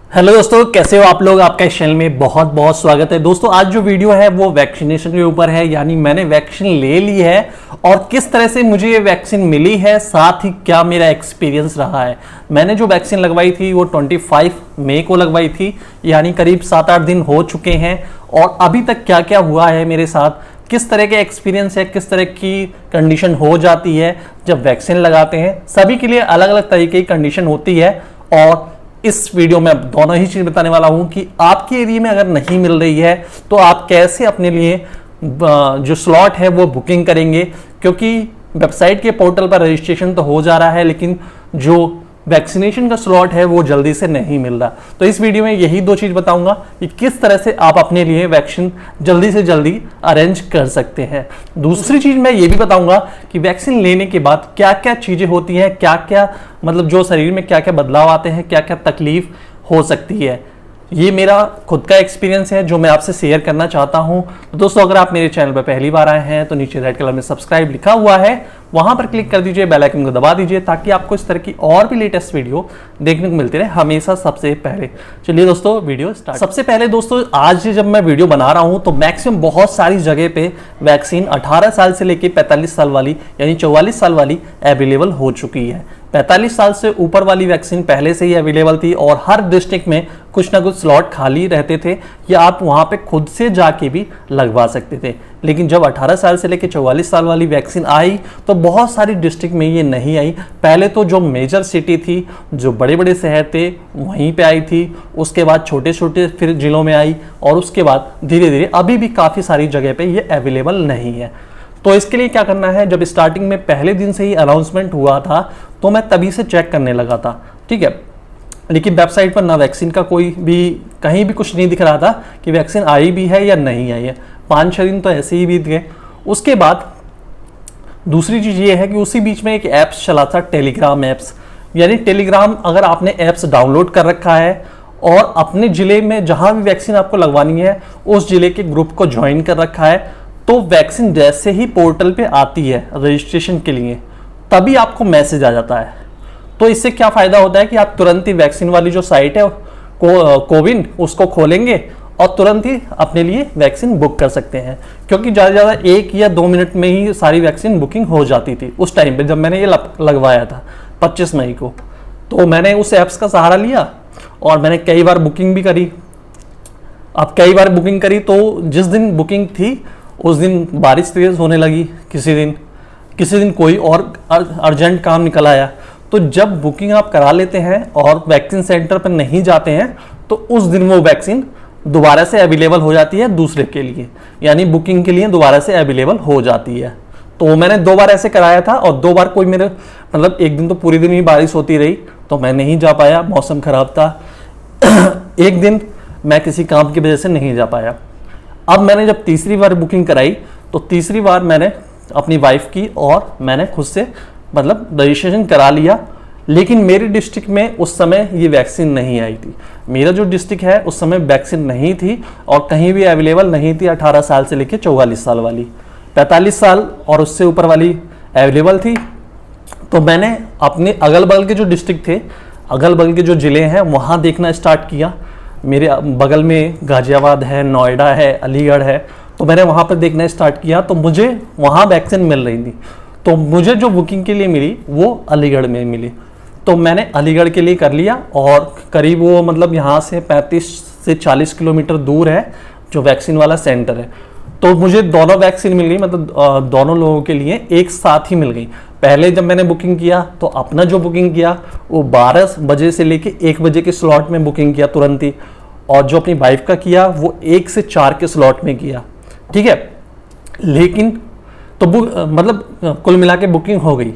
Hello दोस्तों, कैसे हो आप लोग। आपका इस चैनल में बहुत बहुत स्वागत है। दोस्तों आज जो वीडियो है वो वैक्सीनेशन के ऊपर है, यानी मैंने वैक्सीन ले ली है और किस तरह से मुझे ये वैक्सीन मिली है, साथ ही क्या मेरा एक्सपीरियंस रहा है। मैंने जो वैक्सीन लगवाई थी वो 25 मई को लगवाई थी, यानी करीब 7-8 दिन हो चुके हैं। और अभी तक क्या क्या हुआ है मेरे साथ, किस तरह के एक्सपीरियंस है, किस तरह की कंडीशन हो जाती है जब वैक्सीन लगाते हैं। सभी के लिए अलग अलग तरीके की कंडीशन होती है और इस वीडियो में दोनों ही चीज बताने वाला हूं कि आपके एरिया में अगर नहीं मिल रही है तो आप कैसे अपने लिए जो स्लॉट है वो बुकिंग करेंगे। क्योंकि वेबसाइट के पोर्टल पर रजिस्ट्रेशन तो हो जा रहा है, लेकिन जो वैक्सीनेशन का स्लॉट है वो जल्दी से नहीं मिल रहा। तो इस वीडियो में यही दो चीज बताऊंगा कि किस तरह से आप अपने लिए वैक्सीन जल्दी से जल्दी अरेंज कर सकते हैं। दूसरी चीज मैं ये भी बताऊंगा कि वैक्सीन लेने के बाद क्या क्या चीजें होती हैं, क्या क्या मतलब जो शरीर में क्या क्या बदलाव आते हैं, क्या क्या तकलीफ हो सकती है। ये मेरा खुद का एक्सपीरियंस है जो मैं आपसे शेयर करना चाहता हूं। तो दोस्तों अगर आप मेरे चैनल पर पहली बार आए हैं तो नीचे रेड कलर में सब्सक्राइब लिखा हुआ है, वहां पर क्लिक कर दीजिए, बेल आइकन को दबा दीजिए ताकि आपको इस तरह की और भी लेटेस्ट वीडियो देखने को मिलती रहे हमेशा सबसे पहले। चलिए दोस्तों वीडियो स्टार्ट। सबसे पहले दोस्तों आज जब मैं वीडियो बना रहा हूं तो मैक्सिमम बहुत सारी जगह पे वैक्सीन 18 साल से लेकर 45 साल वाली यानी 44 साल वाली अवेलेबल हो चुकी है। 45 साल से ऊपर वाली वैक्सीन पहले से ही अवेलेबल थी और हर डिस्ट्रिक्ट में कुछ ना कुछ स्लॉट खाली रहते थे या आप वहां पे खुद से जाके भी लगवा सकते थे। लेकिन जब 18 साल से लेकर 44 साल वाली वैक्सीन आई तो बहुत सारी डिस्ट्रिक्ट में ये नहीं आई। पहले तो जो मेजर सिटी थी, जो बड़े बड़े शहर थे, वहीं पे आई थी। उसके बाद छोटे छोटे फिर जिलों में आई और उसके बाद धीरे धीरे अभी भी काफ़ी सारी जगह पे ये अवेलेबल नहीं है। तो इसके लिए क्या करना है, जब स्टार्टिंग में पहले दिन से ही अनाउंसमेंट हुआ था तो मैं तभी से चेक करने लगा था, ठीक है। लेकिन वेबसाइट पर ना वैक्सीन का कोई भी कहीं भी कुछ नहीं दिख रहा था कि वैक्सीन आई भी है या नहीं आई है। 5-6 दिन तो ऐसे ही बीत गए। उसके बाद दूसरी चीज़ ये है कि उसी बीच में एक ऐप्स चला था, टेलीग्राम ऐप्स। यानी टेलीग्राम अगर आपने ऐप्स डाउनलोड कर रखा है और अपने ज़िले में जहाँ भी वैक्सीन आपको लगवानी है उस ज़िले के ग्रुप को ज्वाइन कर रखा है, तो वैक्सीन जैसे ही पोर्टल पे आती है रजिस्ट्रेशन के लिए तभी आपको मैसेज आ जाता है। तो इससे क्या फ़ायदा होता है कि आप तुरंत ही वैक्सीन वाली जो साइट है कोविन उसको खोलेंगे और तुरंत ही अपने लिए वैक्सीन बुक कर सकते हैं। क्योंकि ज़्यादा से ज़्यादा 1 या 2 मिनट में ही सारी वैक्सीन बुकिंग हो जाती थी उस टाइम पे जब मैंने ये लगवाया था 25 मई को। तो मैंने उस ऐप्स का सहारा लिया और मैंने कई बार बुकिंग भी करी। अब कई बार बुकिंग करी तो जिस दिन बुकिंग थी उस दिन बारिश तेज होने लगी, किसी दिन कोई और अर्जेंट काम निकल आया। तो जब बुकिंग आप करा लेते हैं और वैक्सीन सेंटर पर नहीं जाते हैं तो उस दिन वो वैक्सीन दोबारा से अवेलेबल हो जाती है दूसरे के लिए, यानी बुकिंग के लिए दोबारा से अवेलेबल हो जाती है। तो मैंने 2 बार ऐसे कराया था और 2 बार कोई मेरे मतलब एक दिन तो पूरी दिन ही बारिश होती रही तो मैं नहीं जा पाया, मौसम खराब था। एक दिन मैं किसी काम की वजह से नहीं जा पाया। अब मैंने जब तीसरी बार बुकिंग कराई तो तीसरी बार मैंने अपनी वाइफ की और मैंने खुद से मतलब रजिस्ट्रेशन करा लिया। लेकिन मेरी डिस्ट्रिक्ट में उस समय ये वैक्सीन नहीं आई थी। मेरा जो डिस्ट्रिक्ट है उस समय वैक्सीन नहीं थी और कहीं भी अवेलेबल नहीं थी 18 साल से लेकर 44 साल वाली। 45 साल और उससे ऊपर वाली अवेलेबल थी। तो मैंने अपने अगल बगल के जो डिस्ट्रिक्ट थे, अगल बगल के जो ज़िले हैं वहाँ देखना स्टार्ट किया। मेरे बगल में गाजियाबाद है, नोएडा है, अलीगढ़ है, तो मैंने वहाँ पर देखना स्टार्ट किया तो मुझे वहाँ वैक्सीन मिल रही थी। तो मुझे जो बुकिंग के लिए मिली वो अलीगढ़ में मिली, तो मैंने अलीगढ़ के लिए कर लिया। और करीब वो मतलब यहाँ से 35 से 40 किलोमीटर दूर है जो वैक्सीन वाला सेंटर है। तो मुझे दोनों वैक्सीन मिल गई, मतलब दोनों लोगों के लिए एक साथ ही मिल गई। पहले जब मैंने बुकिंग किया तो अपना जो बुकिंग किया वो 12 बजे से लेके 1 बजे के स्लॉट में बुकिंग किया तुरंत ही, और जो अपनी वाइफ का किया वो 1 से 4 के स्लॉट में किया, ठीक है। लेकिन तो मतलब कुल मिला के बुकिंग हो गई।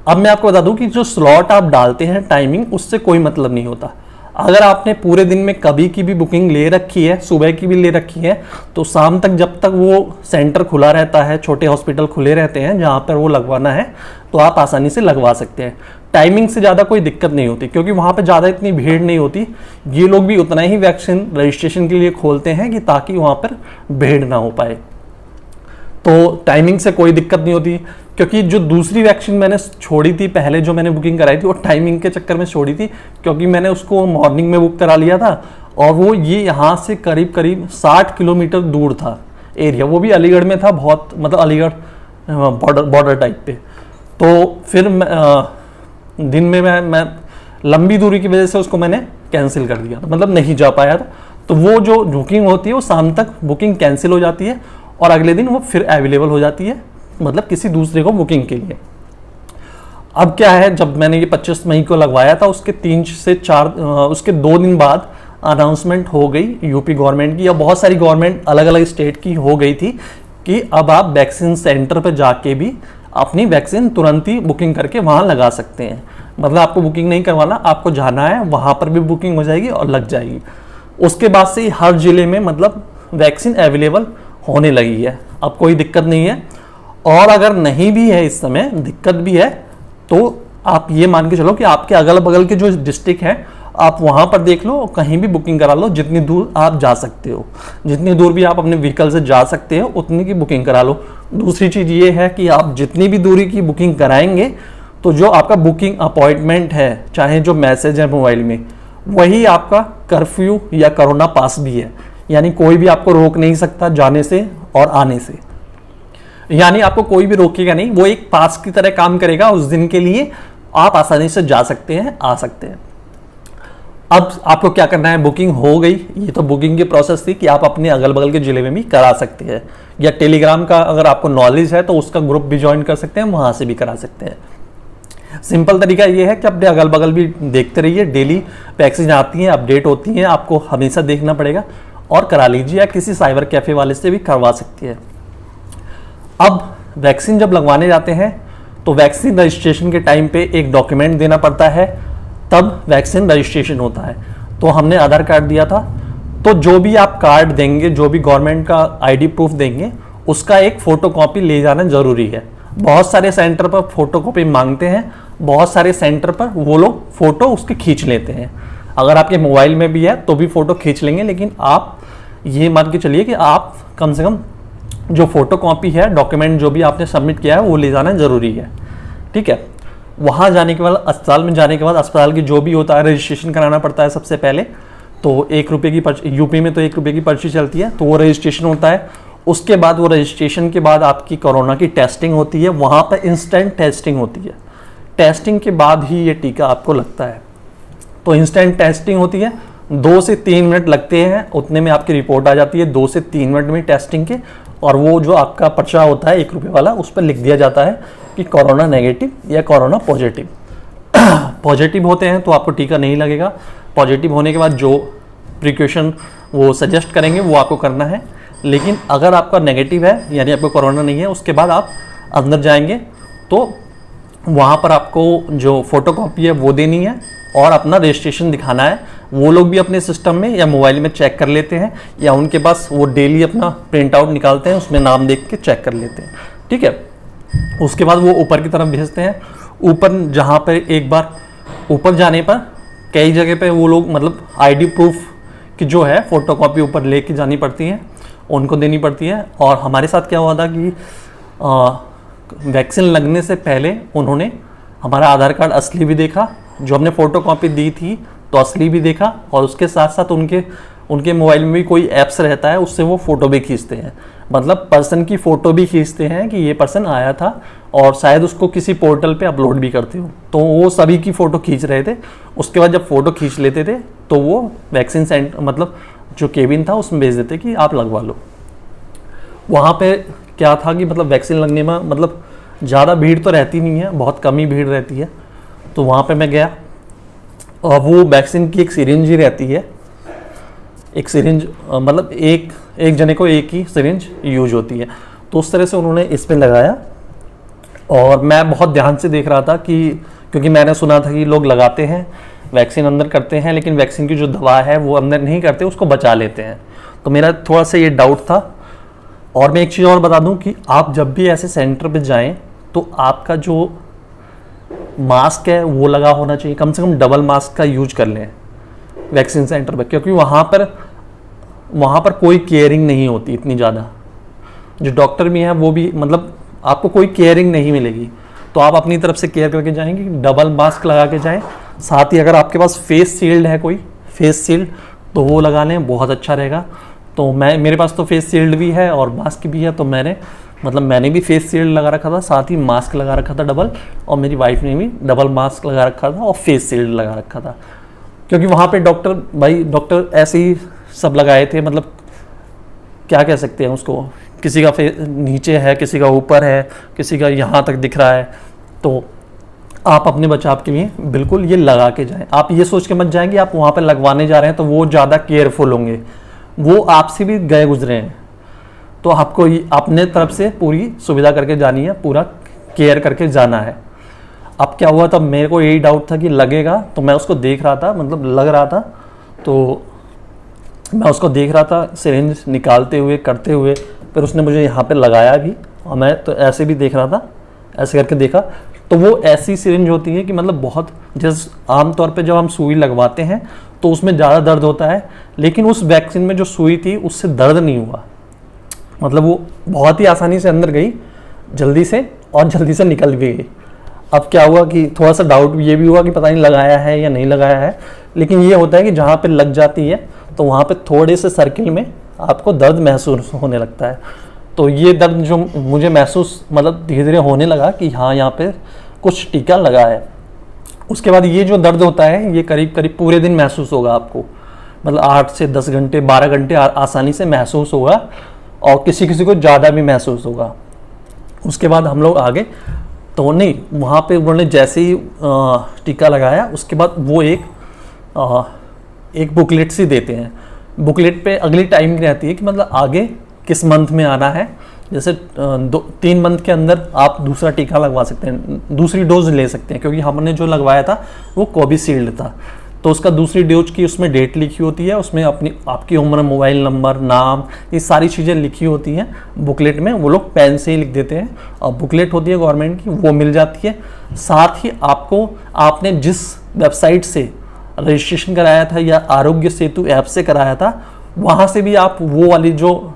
अब मैं आपको बता दूं कि जो स्लॉट आप डालते हैं टाइमिंग उससे कोई मतलब नहीं होता। अगर आपने पूरे दिन में कभी की भी बुकिंग ले रखी है, सुबह की भी ले रखी है, तो शाम तक जब तक वो सेंटर खुला रहता है, छोटे हॉस्पिटल खुले रहते हैं जहाँ पर वो लगवाना है, तो आप आसानी से लगवा सकते हैं। टाइमिंग से ज़्यादा कोई दिक्कत नहीं होती क्योंकि वहाँ पर ज़्यादा इतनी भीड़ नहीं होती। ये लोग भी उतना ही वैक्सीन रजिस्ट्रेशन के लिए खोलते हैं कि ताकि वहाँ पर भीड़ ना हो पाए। तो टाइमिंग से कोई दिक्कत नहीं होती, क्योंकि जो दूसरी वैक्सीन मैंने छोड़ी थी पहले, जो मैंने बुकिंग कराई थी, वो टाइमिंग के चक्कर में छोड़ी थी, क्योंकि मैंने उसको मॉर्निंग में बुक करा लिया था और वो ये यहाँ से करीब करीब 60 किलोमीटर दूर था एरिया, वो भी अलीगढ़ में था, बहुत मतलब अलीगढ़ बॉर्डर टाइप पे। तो फिर दिन में मैं लंबी दूरी की वजह से उसको मैंने कैंसिल कर दिया, मतलब नहीं जा पाया था। तो वो जो बुकिंग होती है वो शाम तक बुकिंग कैंसिल हो जाती है और अगले दिन वो फिर अवेलेबल हो जाती है, मतलब किसी दूसरे को बुकिंग के लिए। अब क्या है, जब मैंने ये 25 मई को लगवाया था उसके 3 से 4 उसके 2 दिन बाद अनाउंसमेंट हो गई यूपी गवर्नमेंट की, या बहुत सारी गवर्नमेंट अलग अलग स्टेट की हो गई थी कि अब आप वैक्सीन सेंटर पर जाके भी अपनी वैक्सीन तुरंत ही बुकिंग करके वहाँ लगा सकते हैं। मतलब आपको बुकिंग नहीं करवाना, आपको जाना है, वहाँ पर भी बुकिंग हो जाएगी और लग जाएगी। उसके बाद से हर जिले में मतलब वैक्सीन अवेलेबल होने लगी है, अब कोई दिक्कत नहीं है। और अगर नहीं भी है इस समय, दिक्कत भी है, तो आप ये मान के चलो कि आपके अगल बगल के जो डिस्ट्रिक्ट हैं आप वहाँ पर देख लो, कहीं भी बुकिंग करा लो, जितनी दूर आप जा सकते हो, जितनी दूर भी आप अपने व्हीकल से जा सकते हो उतनी की बुकिंग करा लो। दूसरी चीज़ ये है कि आप जितनी भी दूरी की बुकिंग कराएंगे तो जो आपका बुकिंग अपॉइंटमेंट है, चाहे जो मैसेज है मोबाइल में, वही आपका कर्फ्यू या कोरोना पास भी है, यानी कोई भी आपको रोक नहीं सकता जाने से और आने से, यानी आपको कोई भी रोकेगा नहीं, वो एक पास की तरह काम करेगा उस दिन के लिए, आप आसानी से जा सकते हैं, आ सकते हैं। अब आपको क्या करना है, बुकिंग हो गई, ये तो बुकिंग की प्रोसेस थी कि आप अपने अगल बगल के जिले में भी करा सकते हैं, या टेलीग्राम का अगर आपको नॉलेज है तो उसका ग्रुप भी ज्वाइन कर सकते हैं, वहां से भी करा सकते हैं। सिंपल तरीका ये है कि अपने अगल बगल भी देखते रहिए, डेली वैक्सीन आती हैं, अपडेट होती हैं, आपको हमेशा देखना पड़ेगा और करा लीजिए, या किसी साइबर कैफे वाले से भी करवा सकती है। अब वैक्सीन जब लगवाने जाते हैं तो वैक्सीन रजिस्ट्रेशन के टाइम पे एक डॉक्यूमेंट देना पड़ता है, तब वैक्सीन रजिस्ट्रेशन होता है। तो हमने आधार कार्ड दिया था, तो जो भी आप कार्ड देंगे, जो भी गवर्नमेंट का आईडी प्रूफ देंगे, उसका एक फोटोकॉपी ले जाना जरूरी है। बहुत सारे सेंटर पर फोटोकॉपी मांगते हैं, बहुत सारे सेंटर पर वो लोग फोटो उसके खींच लेते हैं। अगर आपके मोबाइल में भी है तो भी फोटो खींच लेंगे, लेकिन आप ये मान के चलिए कि आप कम से कम जो फोटोकॉपी है, डॉक्यूमेंट जो भी आपने सबमिट किया है, वो ले जाना जरूरी है। ठीक है, वहाँ जाने के बाद, अस्पताल में जाने के बाद, अस्पताल की जो भी होता है रजिस्ट्रेशन कराना पड़ता है सबसे पहले। तो 1 रुपये की पर्ची, यूपी में तो 1 रुपये की पर्ची चलती है, तो वो रजिस्ट्रेशन होता है। उसके बाद वो रजिस्ट्रेशन के बाद आपकी कोरोना की टेस्टिंग होती है, वहाँ पर इंस्टेंट टेस्टिंग होती है। टेस्टिंग के बाद ही ये टीका आपको लगता है। तो इंस्टेंट टेस्टिंग होती है, 2 से 3 मिनट लगते हैं, उतने में आपकी रिपोर्ट आ जाती है 2 से 3 मिनट में टेस्टिंग के। और वो जो आपका पर्चा होता है 1 रुपये वाला, उस पर लिख दिया जाता है कि कोरोना नेगेटिव या कोरोना पॉजिटिव। पॉजिटिव होते हैं तो आपको टीका नहीं लगेगा, पॉजिटिव होने के बाद जो प्रिकॉशन वो सजेस्ट करेंगे वो आपको करना है। लेकिन अगर आपका नेगेटिव है, यानी आपको कोरोना नहीं है, उसके बाद आप अंदर जाएंगे तो वहाँ पर आपको जो फोटोकॉपी है वो देनी है और अपना रजिस्ट्रेशन दिखाना है। वो लोग भी अपने सिस्टम में या मोबाइल में चेक कर लेते हैं, या उनके पास वो डेली अपना प्रिंट आउट निकालते हैं, उसमें नाम देख के चेक कर लेते हैं। ठीक है, उसके बाद वो ऊपर की तरफ भेजते हैं। ऊपर जहाँ पर एक बार ऊपर जाने पर कई जगह पे वो लोग मतलब आईडी प्रूफ की जो है फोटोकॉपी ऊपर लेके जानी पड़ती है, उनको देनी पड़ती है। और हमारे साथ क्या हुआ था कि वैक्सीन लगने से पहले उन्होंने हमारा आधार कार्ड असली भी देखा, जो हमने फोटोकॉपी दी थी तो असली भी देखा, और उसके साथ साथ उनके मोबाइल में भी कोई ऐप्स रहता है, उससे वो फ़ोटो भी खींचते हैं, मतलब पर्सन की फ़ोटो भी खींचते हैं कि ये पर्सन आया था, और शायद उसको किसी पोर्टल पे अपलोड भी करते हो। तो वो सभी की फ़ोटो खींच रहे थे। उसके बाद जब फ़ोटो खींच लेते थे तो वो वैक्सीन सेंटर मतलब जो केबिन था उसमें भेज देते कि आप लगवा लो। वहाँ पे क्या था कि मतलब वैक्सीन लगने में मतलब ज़्यादा भीड़ तो रहती नहीं है, बहुत कम ही भीड़ रहती है। तो वहाँ पे मैं गया और वो वैक्सीन की एक सिरिंज ही रहती है, एक सिरिंज मतलब एक जने को एक ही सिरिंज यूज होती है। तो उस तरह से उन्होंने इस पे लगाया और मैं बहुत ध्यान से देख रहा था कि क्योंकि मैंने सुना था कि लोग लगाते हैं वैक्सीन अंदर करते हैं, लेकिन वैक्सीन की जो दवा है वो अंदर नहीं करते, उसको बचा लेते हैं। तो मेरा थोड़ा सा ये डाउट था। और मैं एक चीज़ और बता दूं कि आप जब भी ऐसे सेंटर पे जाएं तो आपका जो मास्क है वो लगा होना चाहिए, कम से कम डबल मास्क का यूज कर लें वैक्सीन सेंटर पर, क्योंकि वहाँ पर कोई केयरिंग नहीं होती इतनी ज़्यादा। जो डॉक्टर भी हैं वो भी मतलब आपको कोई केयरिंग नहीं मिलेगी। तो आप अपनी तरफ से केयर करके जाएंगे, डबल मास्क लगा के जाएं। साथ ही अगर आपके पास फेस शील्ड है, कोई फेस शील्ड, तो वो लगा लें, बहुत अच्छा रहेगा। तो मेरे पास तो फेस शील्ड भी है और मास्क भी है, तो मैंने भी फेस शील्ड लगा रखा था, साथ ही मास्क लगा रखा था डबल, और मेरी वाइफ ने भी डबल मास्क लगा रखा था और फेस शील्ड लगा रखा था। क्योंकि वहाँ पे डॉक्टर ऐसे ही सब लगाए थे, मतलब क्या कह सकते हैं उसको, किसी का फेस नीचे है, किसी का ऊपर है, किसी का यहाँ तक दिख रहा है। तो आप अपने बचाव के लिए बिल्कुल ये लगा के जाएं। आप ये सोच के मत जाएं कि आप वहाँ पे लगवाने जा रहे हैं तो वो ज़्यादा केयरफुल होंगे, वो आपसे भी गए गुजरे हैं। तो आपको अपने तरफ से पूरी सुविधा करके जानी है, पूरा केयर करके जाना है। अब क्या हुआ था, मेरे को यही डाउट था कि लगेगा, तो मैं उसको देख रहा था, मतलब लग रहा था, तो मैं उसको देख रहा था सिरिंज निकालते हुए, करते हुए। फिर उसने मुझे यहाँ पे लगाया भी, और मैं तो ऐसे भी देख रहा था, ऐसे करके देखा। तो वो ऐसी सिरिंज होती है कि मतलब बहुत, जैसे आमतौर पे जब हम सुई लगवाते हैं तो उसमें ज़्यादा दर्द होता है, लेकिन उस वैक्सीन में जो सुई थी उससे दर्द नहीं हुआ। मतलब वो बहुत ही आसानी से अंदर गई, जल्दी से, और जल्दी से निकल भी गई। अब क्या हुआ कि थोड़ा सा डाउट ये भी हुआ कि पता नहीं लगाया है या नहीं लगाया है, लेकिन ये होता है कि जहाँ पे लग जाती है तो वहाँ पे थोड़े से सर्किल में आपको दर्द महसूस होने लगता है। तो ये दर्द जो मुझे महसूस मतलब धीरे धीरे होने लगा कि हाँ यहाँ पे कुछ टीका लगा है। उसके बाद ये जो दर्द होता है ये करीब करीब पूरे दिन महसूस होगा आपको, मतलब 8 से 10 घंटे 12 घंटे आसानी से महसूस होगा, और किसी किसी को ज़्यादा भी महसूस होगा। उसके बाद हम लोग आगे, तो नहीं, वहाँ पे उन्होंने जैसे ही टीका लगाया उसके बाद वो एक बुकलेट सी देते हैं। बुकलेट पे अगली टाइमिंग रहती है कि मतलब आगे किस मंथ में आना है। जैसे 3 मंथ के अंदर आप दूसरा टीका लगवा सकते हैं, दूसरी डोज ले सकते हैं। क्योंकि हमने जो लगवाया था वो कोविशील्ड था, तो उसका दूसरी डोज की उसमें डेट लिखी होती है, उसमें आपकी उम्र, मोबाइल नंबर, नाम, ये सारी चीज़ें लिखी होती हैं बुकलेट में। वो लोग पेन से ही लिख देते हैं, और बुकलेट होती है गवर्नमेंट की, वो मिल जाती है। साथ ही आपने जिस वेबसाइट से रजिस्ट्रेशन कराया था या आरोग्य सेतु ऐप से कराया था, वहाँ से भी आप वो वाली जो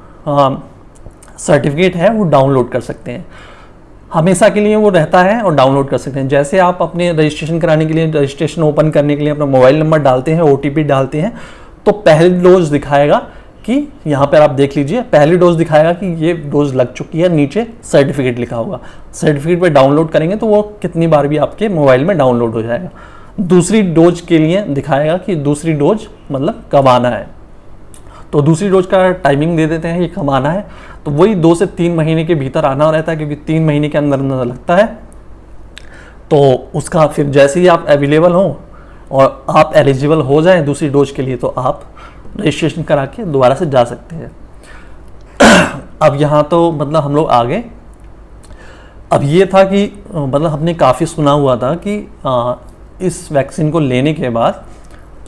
सर्टिफिकेट है वो डाउनलोड कर सकते हैं। हमेशा के लिए वो रहता है और डाउनलोड कर सकते हैं। जैसे आप अपने रजिस्ट्रेशन कराने के लिए, रजिस्ट्रेशन ओपन करने के लिए अपना मोबाइल नंबर डालते हैं, OTP डालते हैं, तो पहली डोज दिखाएगा कि यहाँ पर आप देख लीजिए, पहली डोज दिखाएगा कि ये डोज लग चुकी है, नीचे सर्टिफिकेट लिखा होगा। सर्टिफिकेट पर डाउनलोड करेंगे तो वो कितनी बार भी आपके मोबाइल में डाउनलोड हो जाएगा। दूसरी डोज के लिए दिखाएगा कि दूसरी डोज मतलब कब आना है, तो दूसरी डोज का टाइमिंग दे देते हैं कि कब आना है। तो वही 2 से 3 महीने के भीतर आना रहता है, क्योंकि 3 महीने के अंदर अंदर लगता है। तो उसका फिर जैसे ही आप अवेलेबल हो और आप एलिजिबल हो जाएं दूसरी डोज के लिए, तो आप रजिस्ट्रेशन करा के दोबारा से जा सकते हैं। अब यहाँ तो मतलब हम लोग आगे, अब ये था कि मतलब हमने काफ़ी सुना हुआ था कि इस वैक्सीन को लेने के बाद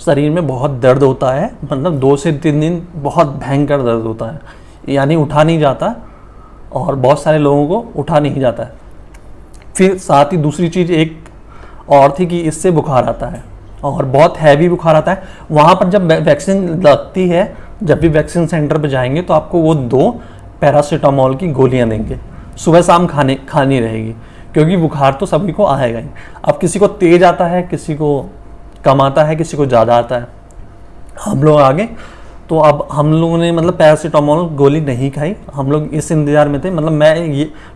शरीर में बहुत दर्द होता है, मतलब 2 से 3 दिन बहुत भयंकर दर्द होता है, यानी उठा नहीं जाता, और बहुत सारे लोगों को उठा नहीं जाता है। फिर साथ ही दूसरी चीज़ एक और थी कि इससे बुखार आता है, और बहुत हैवी बुखार आता है। वहाँ पर जब वैक्सीन लगती है, जब भी वैक्सीन सेंटर पर जाएंगे तो आपको वो 2 पैरासीटामोल की गोलियाँ देंगे, सुबह शाम खानी रहेगी, क्योंकि बुखार तो सभी को आएगा ही। अब किसी को तेज आता है, किसी को कम आता है, किसी को ज़्यादा आता है। हम लोग आगे, तो अब हम लोगों ने मतलब पैरासीटामोल गोली नहीं खाई, हम लोग इस इंतज़ार में थे। मतलब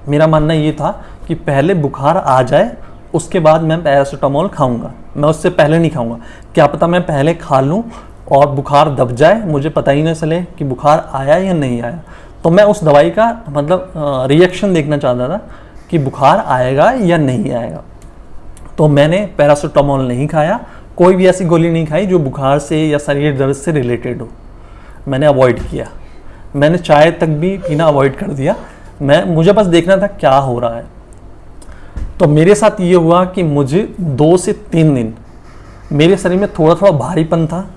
मेरा मानना ये था कि पहले बुखार आ जाए उसके बाद मैं पैरासीटामोल खाऊंगा, मैं उससे पहले नहीं खाऊंगा। क्या पता मैं पहले खा लूँ और बुखार दब जाए, मुझे पता ही नहीं चले कि बुखार आया या नहीं आया। तो मैं उस दवाई का मतलब रिएक्शन देखना चाहता था कि बुखार आएगा या नहीं आएगा। तो मैंने पैरासीटामोल नहीं खाया, कोई भी ऐसी गोली नहीं खाई जो बुखार से या शरीर दर्द से रिलेटेड हो। मैंने अवॉइड किया, मैंने चाय तक भी पीना अवॉइड कर दिया। मुझे बस देखना था क्या हो रहा है। तो मेरे साथ ये हुआ कि मुझे 2 से 3 दिन मेरे शरीर में थोड़ा थोड़ा भारीपन था,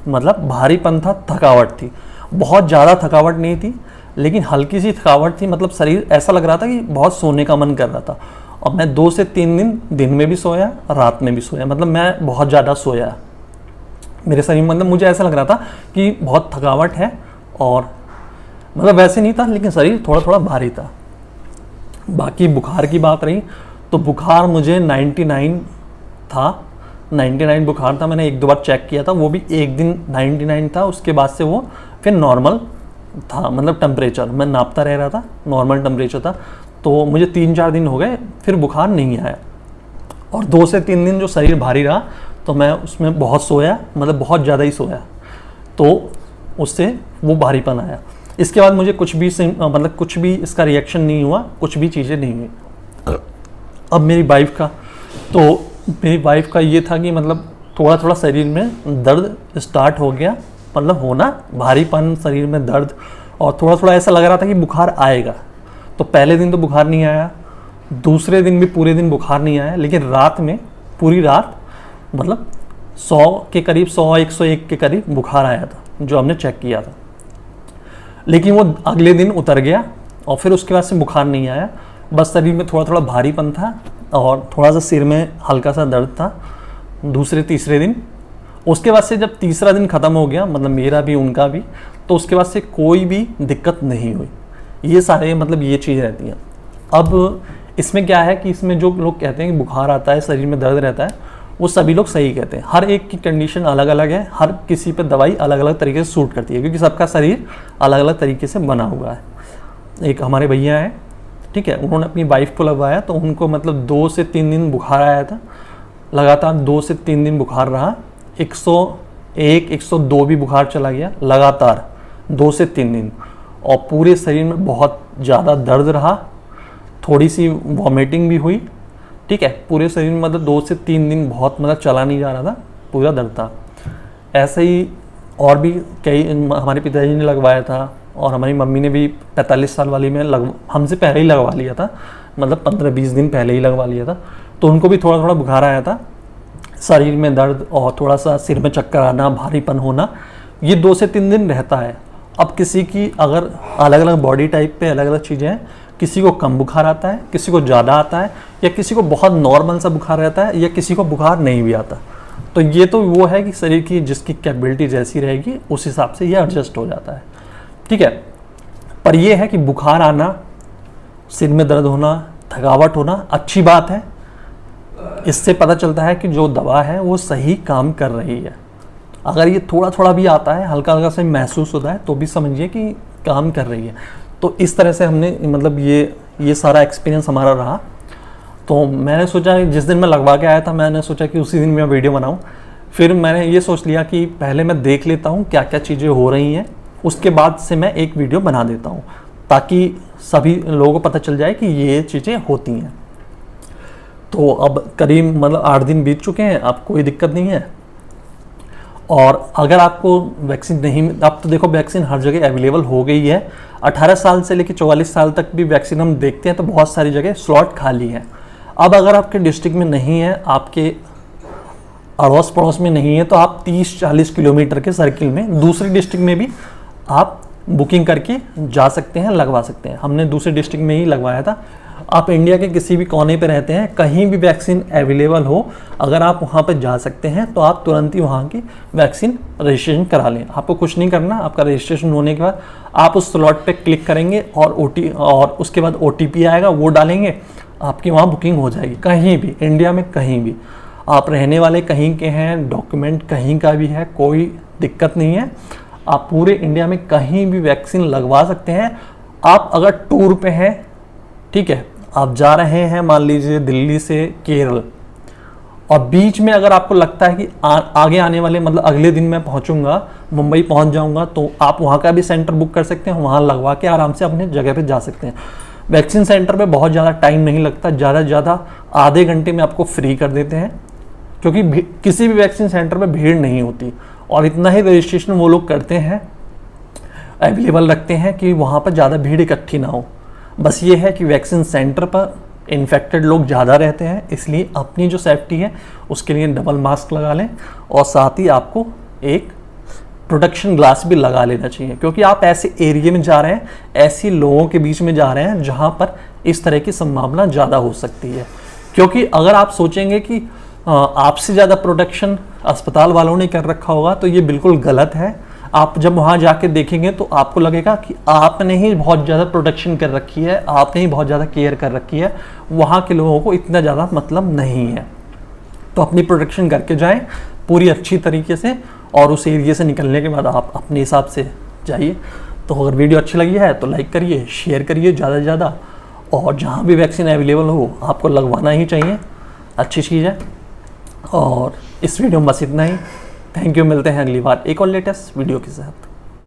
मतलब भारीपन था, थकावट थी। बहुत ज़्यादा थकावट नहीं थी, लेकिन हल्की सी थकावट थी। मतलब शरीर ऐसा लग रहा था कि बहुत सोने का मन कर रहा था। और मैं 2 से 3 दिन में भी सोया, रात में भी सोया, मतलब मैं बहुत ज़्यादा सोया। मेरे शरीर में मतलब मुझे ऐसा लग रहा था कि बहुत थकावट है, और मतलब वैसे नहीं था, लेकिन शरीर थोड़ा थोड़ा भारी था। बाकी बुखार की बात रही तो बुखार मुझे 99 था, 99 बुखार था। मैंने 1-2 बार चेक किया था, वो भी एक दिन 99 था, उसके बाद से वो फिर नॉर्मल था। मतलब टेम्परेचर मैं नापता रह रहा था, नॉर्मल टेम्परेचर था। तो मुझे 3-4 दिन हो गए फिर बुखार नहीं आया, और 2 से 3 दिन जो शरीर भारी रहा तो मैं उसमें बहुत सोया, मतलब बहुत ज़्यादा ही सोया, तो उससे वो भारीपन आया। इसके बाद मुझे कुछ भी मतलब कुछ भी इसका रिएक्शन नहीं हुआ, कुछ भी चीज़ें नहीं हुई। अब मेरी वाइफ का ये था कि मतलब थोड़ा थोड़ा शरीर में दर्द स्टार्ट हो गया, मतलब होना, भारीपन शरीर में दर्द, और थोड़ा थोड़ा ऐसा लग रहा था कि बुखार आएगा। तो पहले दिन तो बुखार नहीं आया, दूसरे दिन भी पूरे दिन बुखार नहीं आया, लेकिन रात में पूरी रात मतलब 100 के करीब, 100-101 के करीब बुखार आया था, जो हमने चेक किया था। लेकिन वो अगले दिन उतर गया और फिर उसके बाद से बुखार नहीं आया, बस शरीर में थोड़ा थोड़ा भारीपन था और थोड़ा सा सिर में हल्का सा दर्द था दूसरे तीसरे दिन। उसके बाद से जब तीसरा दिन ख़त्म हो गया, मतलब मेरा भी उनका भी, तो उसके बाद से कोई भी दिक्कत नहीं हुई। ये सारे मतलब ये चीज़ रहती हैं। अब इसमें क्या है कि इसमें जो लोग कहते हैं कि बुखार आता है, शरीर में दर्द रहता है, वो सभी लोग सही कहते हैं। हर एक की कंडीशन अलग अलग है, हर किसी पे दवाई अलग अलग तरीके से सूट करती है, क्योंकि सबका शरीर अलग अलग तरीके से बना हुआ है। एक हमारे भैया हैं, ठीक है, उन्होंने अपनी वाइफ को लगवाया तो उनको मतलब 2 से 3 दिन बुखार आया था, लगातार 2 से 3 दिन बुखार रहा, 101-102 भी बुखार चला गया लगातार 2 से 3 दिन, और पूरे शरीर में बहुत ज़्यादा दर्द रहा, थोड़ी सी वॉमिटिंग भी हुई, ठीक है। पूरे शरीर में मतलब 2 से 3 दिन बहुत मतलब चला नहीं जा रहा था, पूरा दर्द था। ऐसे ही और भी कई हमारे पिताजी ने लगवाया था, और हमारी मम्मी ने भी 45 साल वाली में हमसे पहले ही लगवा लिया था, मतलब 15-20 दिन पहले ही लगवा लिया था। तो उनको भी थोड़ा थोड़ा बुखार आया था, शरीर में दर्द और थोड़ा सा सिर में चक्कर आना, भारीपन होना, ये 2 से 3 दिन रहता है। अब किसी की अगर अलग अलग बॉडी टाइप पे अलग अलग चीज़ें हैं, किसी को कम बुखार आता है, किसी को ज़्यादा आता है, या किसी को बहुत नॉर्मल सा बुखार रहता है, या किसी को बुखार नहीं भी आता। तो ये तो वो है कि शरीर की जिसकी कैपेबिलिटी जैसी रहेगी उस हिसाब से ये एडजस्ट हो जाता है, ठीक है। पर ये है कि बुखार आना, सिर में दर्द होना, थकावट होना अच्छी बात है। इससे पता चलता है कि जो दवा है वो सही काम कर रही है। अगर ये थोड़ा थोड़ा भी आता है, हल्का हल्का से महसूस होता है, तो भी समझिए कि काम कर रही है। तो इस तरह से हमने मतलब ये सारा एक्सपीरियंस हमारा रहा। तो मैंने सोचा जिस दिन मैं लगवा के आया था, मैंने सोचा कि उसी दिन मैं वीडियो बनाऊं। फिर मैंने ये सोच लिया कि पहले मैं देख लेता हूं क्या क्या चीज़ें हो रही हैं, उसके बाद से मैं एक वीडियो बना देता हूं, ताकि सभी लोगों को पता चल जाए कि ये चीज़ें होती हैं। तो अब करीब मतलब 8 दिन बीत चुके हैं, अब कोई दिक्कत नहीं है। और अगर आपको वैक्सीन नहीं, अब तो देखो वैक्सीन हर जगह अवेलेबल हो गई है। 18 साल से लेकर 44 साल तक भी वैक्सीन हम देखते हैं तो बहुत सारी जगह स्लॉट खाली है। अब अगर आपके डिस्ट्रिक्ट में नहीं है, आपके अड़ोस पड़ोस में नहीं है, तो आप 30-40 किलोमीटर के सर्किल में दूसरे डिस्ट्रिक्ट में भी आप बुकिंग करके जा सकते हैं, लगवा सकते हैं। हमने दूसरे डिस्ट्रिक्ट में ही लगवाया था। आप इंडिया के किसी भी कोने पे रहते हैं, कहीं भी वैक्सीन अवेलेबल हो, अगर आप वहाँ पर जा सकते हैं तो आप तुरंत ही वहाँ की वैक्सीन रजिस्ट्रेशन करा लें। आपको कुछ नहीं करना, आपका रजिस्ट्रेशन होने के बाद आप उस स्लॉट पे क्लिक करेंगे और उसके बाद OTP आएगा, वो डालेंगे, आपकी वहाँ बुकिंग हो जाएगी। कहीं भी इंडिया में, कहीं भी आप रहने वाले कहीं के हैं, डॉक्यूमेंट कहीं का भी है, कोई दिक्कत नहीं है। आप पूरे इंडिया में कहीं भी वैक्सीन लगवा सकते हैं। आप अगर टूर पे हैं, ठीक है, आप जा रहे हैं मान लीजिए दिल्ली से केरल, और बीच में अगर आपको लगता है कि आगे आने वाले मतलब अगले दिन मैं पहुंचूंगा, मुंबई पहुंच जाऊंगा, तो आप वहां का भी सेंटर बुक कर सकते हैं, वहां लगवा के आराम से अपने जगह पे जा सकते हैं। वैक्सीन सेंटर पे बहुत ज़्यादा टाइम नहीं लगता, ज़्यादा से ज़्यादा आधे घंटे में आपको फ्री कर देते हैं, क्योंकि किसी भी वैक्सीन सेंटर पे भीड़ नहीं होती, और इतना ही रजिस्ट्रेशन वो लोग करते हैं, अवेलेबल रखते हैं कि वहाँ पर ज़्यादा भीड़ इकट्ठी ना हो। बस ये है कि वैक्सीन सेंटर पर इन्फेक्टेड लोग ज़्यादा रहते हैं, इसलिए अपनी जो सेफ्टी है उसके लिए डबल मास्क लगा लें, और साथ ही आपको एक प्रोटेक्शन ग्लास भी लगा लेना चाहिए, क्योंकि आप ऐसे एरिया में जा रहे हैं, ऐसे लोगों के बीच में जा रहे हैं जहाँ पर इस तरह की संभावना ज़्यादा हो सकती है। क्योंकि अगर आप सोचेंगे कि आपसे ज़्यादा प्रोटेक्शन अस्पताल वालों ने कर रखा होगा, तो ये बिल्कुल गलत है। आप जब वहाँ जाके देखेंगे तो आपको लगेगा कि आपने ही बहुत ज़्यादा प्रोटेक्शन कर रखी है, आपने ही बहुत ज़्यादा केयर कर रखी है, वहाँ के लोगों को इतना ज़्यादा मतलब नहीं है। तो अपनी प्रोटेक्शन करके जाएं पूरी अच्छी तरीके से, और उस एरिया से निकलने के बाद आप अपने हिसाब से जाइए। तो अगर वीडियो अच्छी लगी है तो लाइक करिए, शेयर करिए ज़्यादा से ज़्यादा, और जहाँ भी वैक्सीन अवेलेबल हो आपको लगवाना ही चाहिए, अच्छी चीज़ है। और इस वीडियो में बस इतना ही। थैंक यू, मिलते हैं अगली बार एक और लेटेस्ट वीडियो के साथ।